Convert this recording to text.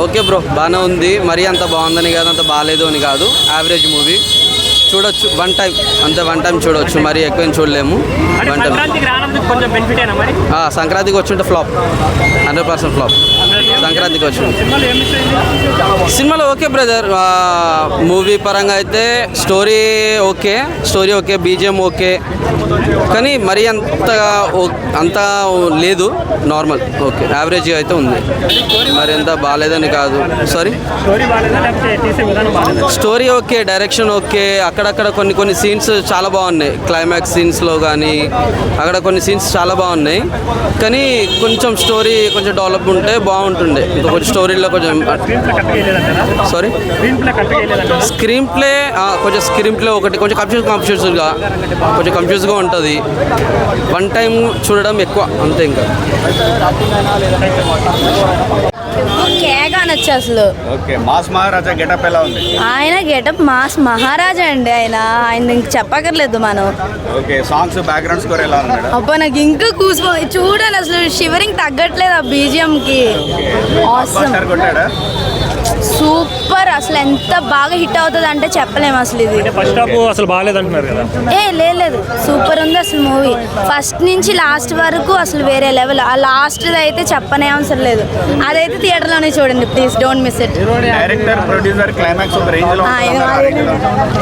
Okay bro, బాగానే ఉంది. మరీ అంత బాగుందని కాదు, అంత బాగాలేదు అని కాదు, యావరేజ్ మూవీ. చూడొచ్చు, వన్ టైం అంతే, వన్ టైం చూడొచ్చు, మరి ఎక్కువ చూడలేము. One time. సంక్రాంతికి వచ్చుంటే ఫ్లాప్, 100% ఫ్లాప్. సంక్రాంతికి వచ్చి సినిమాలో ఓకే బ్రదర్. మూవీ పరంగా అయితే స్టోరీ ఓకే, బీజిఎం ఓకే, కానీ మరీ అంతా లేదు, నార్మల్ ఓకే, యావరేజ్ అయితే ఉంది. మరి ఎంత బాగాలేదని కాదు. Sorry, story okay, direction okay, అక్కడక్కడ కొన్ని సీన్స్ చాలా బాగున్నాయి. క్లైమాక్స్ సీన్స్లో కానీ అక్కడ కొన్ని సీన్స్ చాలా బాగున్నాయి, కానీ కొంచెం స్టోరీ కొంచెం డెవలప్ ఉంటే బాగుంటుండే. ఇంకా కొంచెం స్టోరీలో కొంచెం సారీ స్క్రీన్ ప్లే ఒకటి కొంచెం కన్ఫ్యూజ్గా ఉంటుంది. వన్ టైం చూడడం ఎక్కువ, అంతే. ఇంకా కేగా అనొచ్చు అసలు. ఓకే, మాస్ మహారాజా గెటప్ ఎలా ఉంది? ఆయన గెటప్ మాస్ మహారాజా అండి. ఆయన ఇంక చెప్పక్కర్లేదు మనం. ఓకే, సాంగ్స్ బ్యాక్గ్రౌండ్ స్కోర్ ఎలా ఉంది? అబ్బా, నాకు ఇంకా కూసిపోయి చూడండి, అసలు షివరింగ్ తగ్గట్లేదు ఆ బీజిఎం కి. కొట్టాడా? సూపర్, అసలు ఎంత బాగా హిట్ అవుతుంది అంటే చెప్పలేము అసలు. ఇది ఫస్ట్ హాఫ్ అసలు బాగాలేదు అంటున్నారు కదా? లేదు, సూపర్ ఉంది అసలు మూవీ. ఫస్ట్ నుంచి లాస్ట్ వరకు అసలు వేరే లెవెల్. ఆ లాస్ట్ అయితే చెప్పనే అవసరం లేదు, అదైతే థియేటర్లోనే చూడండి please, don't miss it. Director, producer, climax ఒక రేంజ్ లో